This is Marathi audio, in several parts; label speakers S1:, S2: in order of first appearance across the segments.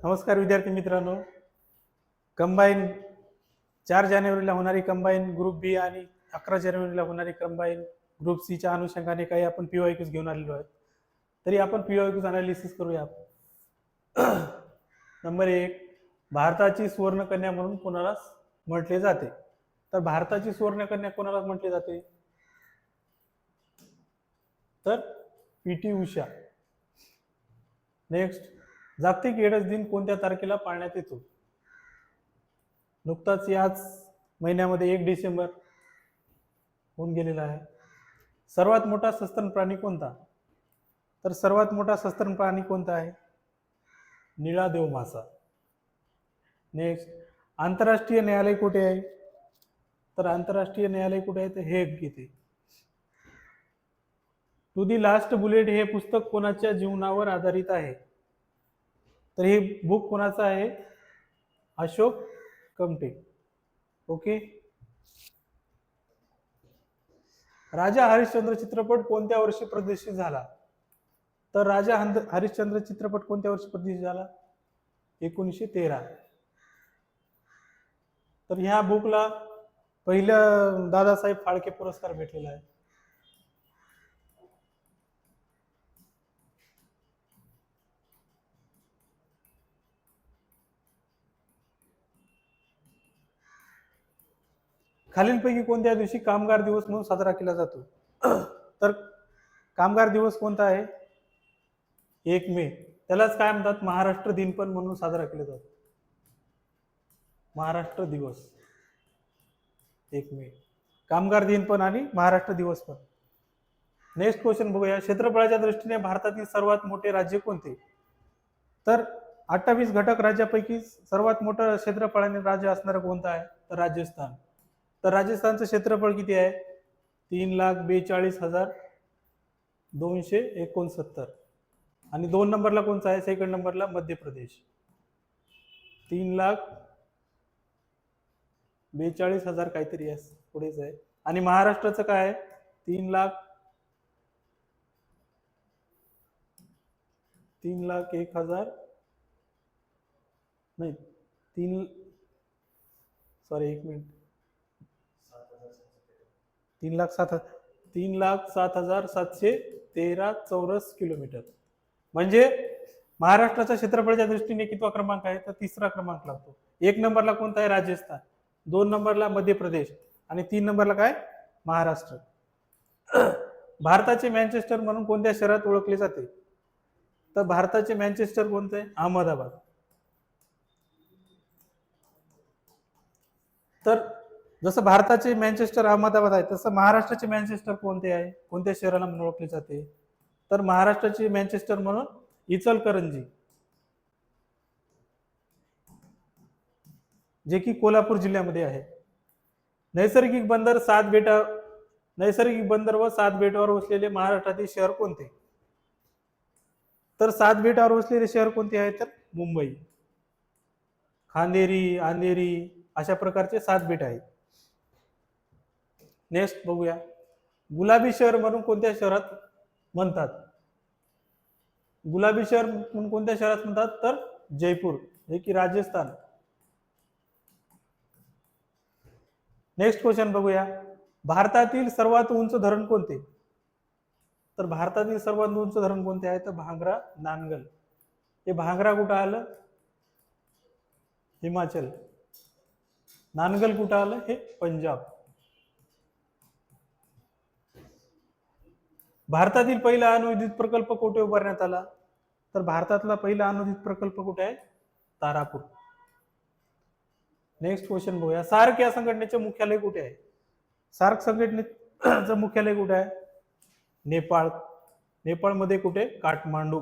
S1: नमस्कार विद्यार्थी मित्रांनो. कंबाईन 4 जानेवारीला होणारी कंबाईन ग्रुप बी आणि 11 जानेवारीला होणारी कंबाईन ग्रुप सीच्या अनुषंगाने काही आपण पीवायक्यूज घेऊन आलेलो आहेत. तरी आपण पीवायक्यूज अनालिसिस करूया. नंबर 1, भारताची सुवर्णकन्या म्हणून कोणाला म्हटले जाते? तर भारताची सुवर्णकन्या कोणाला म्हटले जाते? तर पी.टी. उषा. नेक्स्ट, जागतिक एड्स दिन कोणत्या तारखेला पाळण्यात येतो? नुकताच याच महिन्यामध्ये 1 डिसेंबर होऊन गेलेला आहे. सर्वात मोठा सस्तन प्राणी कोणता? तर सर्वात मोठा सस्तन प्राणी कोणता आहे? निळा देव मासा. नेक्स्ट, आंतरराष्ट्रीय न्यायालय कुठे आहे? तर आंतरराष्ट्रीय न्यायालय कुठे आहे? तर हेग येथे. टू दी लास्ट बुलेट हे पुस्तक कोणाच्या जीवनावर आधारित आहे? तर हे बुक कोणाचं आहे? अशोक कमटे. ओके. राजा हरिश्चंद्र चित्रपट कोणत्या वर्षी प्रदर्शित झाला? तर राजा हरिश्चंद्र चित्रपट कोणत्या वर्षी प्रदर्शित झाला? 1913. तर ह्या बुकला पहिला दादासाहेब फाळके पुरस्कार भेटलेला आहे. खालीलपैकी कोणत्या दिवशी कामगार दिवस म्हणून साजरा केला जातो? तर कामगार दिवस कोणता आहे? 1 मे. त्यालाच काय म्हणतात? महाराष्ट्र दिन पण म्हणून साजरा केला जातो. महाराष्ट्र दिवस 1 मे. कामगार दिन पण आणि महाराष्ट्र दिवस पण. नेक्स्ट क्वेश्चन बघूया. क्षेत्रफळाच्या दृष्टीने भारतातील सर्वात मोठे राज्य कोणते? तर 28 घटक राज्यापैकी सर्वात मोठं क्षेत्रफळाने राज्य असणारं कोणतं आहे? तर राजस्थान. तर राजस्थानचं क्षेत्रफळ किती आहे? 3,42,269. आणि 2 नंबरला कोणता आहे? सेकंड नंबरला मध्य प्रदेश. 3,42,000 काहीतरी आहे, पुढेच आहे. आणि महाराष्ट्राचं काय आहे? 3,01,000 नाही, 1 मिनिट, 3,07,713 चौरस किलोमीटर. म्हणजे महाराष्ट्राच्या क्षेत्रफळाच्या दृष्टीने कितवा क्रमांक आहे? तर 3रा क्रमांक लागतो. 1 नंबरला कोणता आहे? राजस्थान. 2 नंबरला मध्य प्रदेश आणि 3 नंबरला काय? महाराष्ट्र. भारताचे मँचेस्टर म्हणून कोणत्या शहरात ओळखले जाते? तर भारताचे मँचेस्टर कोणते? अहमदाबाद. तर जसं भारताचे मँचेस्टर अहमदाबाद आहे, तसं महाराष्ट्राचे मँचेस्टर कोणते आहे? कोणत्या शहराला म्हणून ओळखले जाते? तर महाराष्ट्राचे मँचेस्टर म्हणून इचलकरंजी, जे की कोल्हापूर जिल्ह्यामध्ये आहे. नैसर्गिक बंदर व 7 बेटावर वसलेले महाराष्ट्रातील शहर कोणते? तर 7 बेटावर वसलेले शहर कोणते आहे? तर मुंबई, खांदेरी, अंधेरी अशा प्रकारचे 7 बेट आहेत. नेक्स्ट बघूया. गुलाबी शहर म्हणून कोणत्या शहरात म्हणतात? गुलाबी शहर म्हणून कोणत्या शहरात म्हणतात? तर जयपूर, जे की राजस्थान. नेक्स्ट क्वेश्चन बघूया. भारतातील सर्वात उंच धरण कोणते? तर भारतातील सर्वात उंच धरण कोणते आहे? तर भांगरा नानगल. हे भांगरा कुठं आलं? हिमाचल. नानगल कुठं आलं? हे पंजाब. भारतातील पहिला अणुविद्युत प्रकल्प कुठे उभारण्यात आला? तर भारतातला पहिला अणुविद्युत प्रकल्प कुठे आहे? तारापूर. नेक्स्ट क्वेश्चन बघूया. सार्क या संघटनेचे मुख्यालय कुठे आहे? सार्क संघटनेचं मुख्यालय कुठे आहे? नेपाळ. नेपाळमध्ये कुठे? काठमांडू.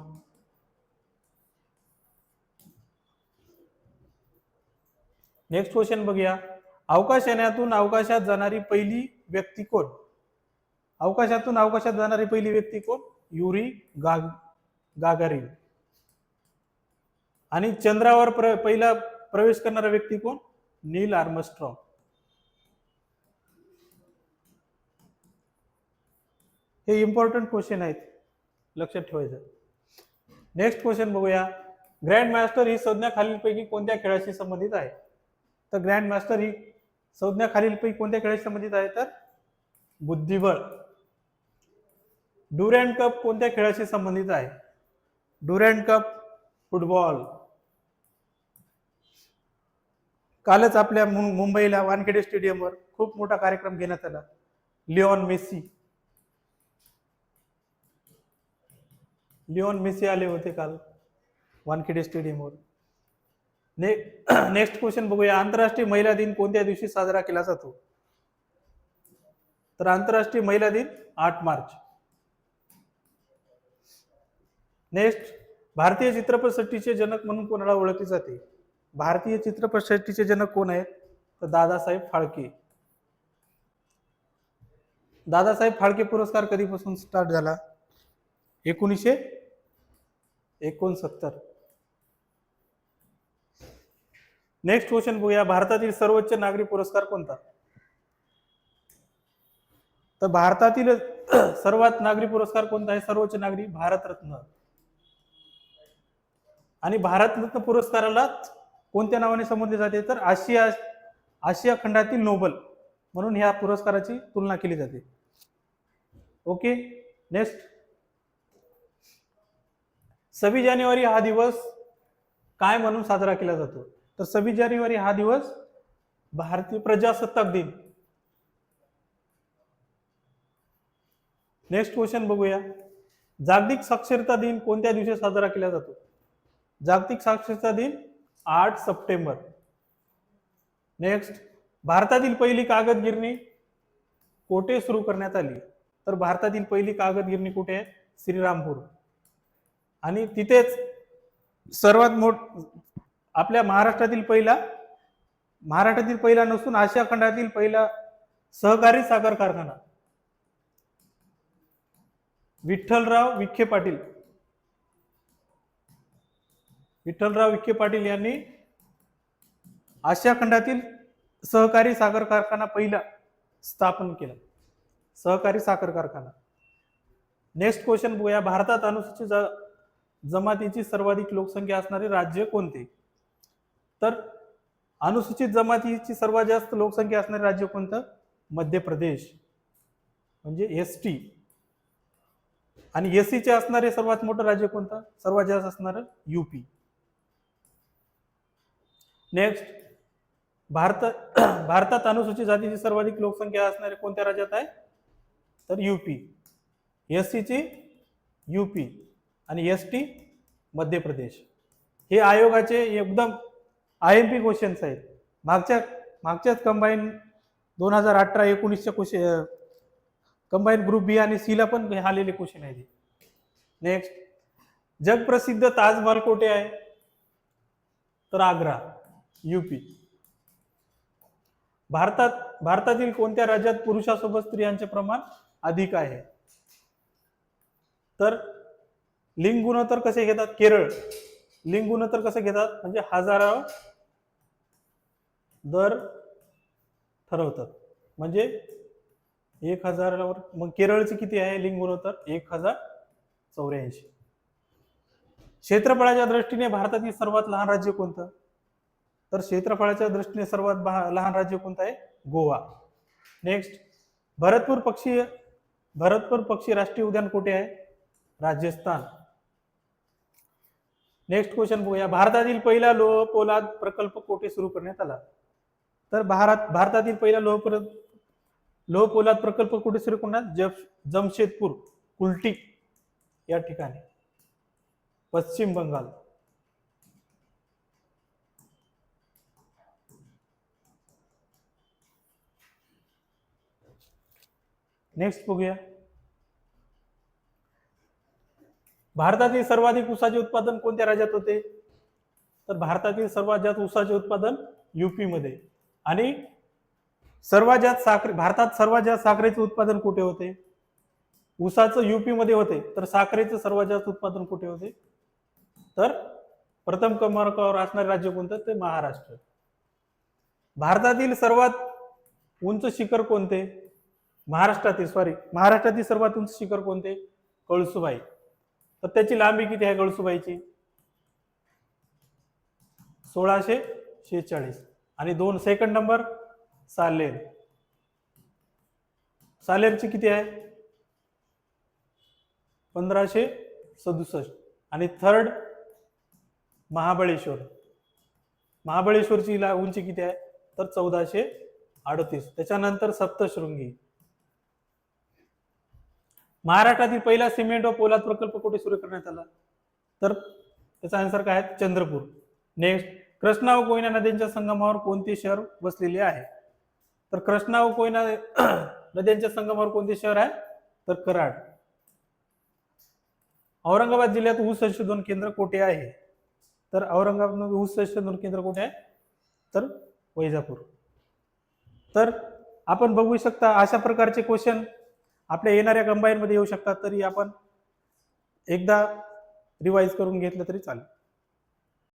S1: नेक्स्ट क्वेश्चन बघूया. अवकाशयानातून अवकाशात जाणारी पहिली व्यक्ती कोण? अवकाशातून अवकाशात जाणारी पहिली व्यक्ती कोण? Yuri Gagarin. आणि चंद्रावर पहिला प्रवेश करणारा व्यक्ती कोण? नील आर्मस्ट्रॉंग. हे इम्पॉर्टंट क्वेश्चन आहेत, लक्षात ठेवायचं. नेक्स्ट क्वेश्चन बघूया. ग्रँड मास्टर ही संज्ञा खालीलपैकी कोणत्या खेळाशी संबंधित आहे? तर ग्रँड मास्टर ही संज्ञा खालीलपैकी कोणत्या खेळाशी संबंधित आहे? तर बुद्धिबळ. ड्युरँड कप कोणत्या खेळाशी संबंधित आहे? Durand cup football. कालच आपल्या मुंबईला वानखेडे स्टेडियमवर खूप मोठा कार्यक्रम घेण्यात आला. लिओन मेसी आले होते काल वानखेडे स्टेडियमवर. नेक्स्ट क्वेश्चन बघूया. आंतरराष्ट्रीय महिला दिन कोणत्या दिवशी साजरा केला जातो? तर आंतरराष्ट्रीय महिला दिन 8 मार्च. नेक्स्ट, भारतीय चित्रपटसृष्टीचे जनक म्हणून कोणाला ओळखले जाते? भारतीय चित्रपटसृष्टीचे जनक कोण आहेत? तर दादासाहेब फाळके. दादासाहेब फाळके पुरस्कार कधीपासून स्टार्ट झाला? 1969. नेक्स्ट क्वेश्चन बघूया. भारतातील सर्वोच्च नागरी पुरस्कार कोणता? तर भारतातील सर्वात नागरी पुरस्कार कोणता आहे? सर्वोच्च नागरी भारतरत्न. आणि भारतरत्न पुरस्काराला कोणत्या नावाने संबोधले जाते? तर आशिया खंडातील नोबल म्हणून ह्या पुरस्काराची तुलना केली जाते. ओके. नेक्स्ट, 26 जानेवारी हा दिवस काय म्हणून साजरा केला जातो? तर 26 जानेवारी हा दिवस भारतीय प्रजासत्ताक दिन. नेक्स्ट क्वेश्चन बघूया. जागतिक साक्षरता दिन कोणत्या दिवशी साजरा केला जातो? जागतिक साक्षरता दिन 8 सप्टेंबर. नेक्स्ट, भारतातील पहिली कागद गिरणी कोठे सुरू करण्यात आली? तर भारतातील पहिली कागद गिरणी कुठे आहे? श्रीरामपूर. आणि तिथेच सर्वात आपल्या महाराष्ट्रातील पहिला नसून आशिया खंडातील पहिला सहकारी साखर कारखाना विठ्ठलराव विखे पाटील यांनी आशिया खंडातील सहकारी साखर कारखाना पहिला स्थापन केला. सहकारी साखर कारखाना. नेक्स्ट क्वेश्चन बघूया. भारतात अनुसूचित जमातीची सर्वाधिक लोकसंख्या असणारे राज्य कोणते? तर अनुसूचित जमातीची सर्वात जास्त लोकसंख्या असणारे राज्य कोणतं? मध्य प्रदेश म्हणजे एसटी. आणि एससीचे असणारे सर्वात मोठं राज्य कोणतं? सर्वात जास्त असणारं यूपी. नेक्स्ट, भारतात अनुसूचित जातीची सर्वाधिक लोकसंख्या असणारे कोणत्या राज्यात आहे? तर यूपी. एससीची यूपी आणि एसटी मध्य प्रदेश. हे आयोगाचे एकदम IMP क्वेश्चन्स आहेत. मागच्याच कंबाईन 2018-19च्या क्वेश्चन कंबाईन ग्रुप बी आणि सी ला पण आलेले क्वेश्चन आहेत. नेक्स्ट, जगप्रसिद्ध ताजमहल कोठे आहे? तर आग्रा, यूपी. भारतातील कोणत्या राज्यात पुरुषासोबत स्त्रियांचे प्रमाण अधिक आहे? तर लिंग गुणोत्तर कसे घेतात? केरळ. लिंग गुणोत्तर कसे घेतात? म्हणजे हजारावर दर ठरवतात. म्हणजे 1000वर. मग केरळचे किती आहे लिंग गुणोत्तर? 1084. क्षेत्रफळाच्या दृष्टीने भारतातील सर्वात लहान राज्य कोणतं? तर क्षेत्रफळाच्या दृष्टीने सर्वात लहान राज्य कोणतं आहे? गोवा. नेक्स्ट, भरतपूर पक्षी राष्ट्रीय उद्यान कुठे आहे? राजस्थान. नेक्स्ट क्वेश्चन बघूया. भारतातील पहिला लोह पोलाद प्रकल्प कुठे सुरू करण्यात आला? तर भारतातील पहिला लोह पोलाद प्रकल्प कुठे सुरू करण्यात? जमशेदपूर कुल्टी या ठिकाणी, पश्चिम बंगाल. नेक्स्ट बघूया. भारतातील सर्वाधिक ऊसाचे उत्पादन कोणत्या राज्यात होते? तर भारतातील सर्वात जास्त ऊसाचे उत्पादन यूपी मध्ये. आणि भारतात सर्वात जास्त साखरेचे उत्पादन कुठे होते? ऊसाचं यूपी मध्ये होते. तर साखरेचं सर्वात जास्त उत्पादन कुठे होते? तर प्रथम क्रमांकावर असणारे राज्य कोणतं? ते महाराष्ट्र. भारतातील सर्वात उंच शिखर कोणते? महाराष्ट्रातील सर्वात उंच शिखर कोणते? कळसुबाई. तर त्याची लांबी किती आहे कळसुबाईची? 1646. आणि 2 सेकंड नंबर सालेर. सालेरची किती आहे? 1567. आणि थर्ड महाबळेश्वर. महाबळेश्वरची उंची किती आहे? तर 1438. त्याच्यानंतर सप्तशृंगी. महाराष्ट्रातील पहिला सिमेंट व पोलाद प्रकल्प कुठे सुरू करण्यात आला? तर त्याचा आन्सर काय आहे? चंद्रपूर. नेक्स्ट, कृष्णा व कोयना नद्यांच्या संगमावर कोणते शहर वसलेले आहे? तर कृष्णा व कोयना नद्यांच्या संगमावर कोणते शहर आहे? तर कराड. औरंगाबाद जिल्ह्यात ऊस संशोधन केंद्र कुठे आहे? तर औरंगाबाद ऊस संशोधन केंद्र कुठे आहे? तर वैजापूर. तर आपण बघू शकता अशा प्रकारचे क्वेश्चन आपल्या येणाऱ्या कंबाईन मध्ये येऊ शकतात. तरी आपण एकदा रिवाइज करून घेतलं तरी चालेल.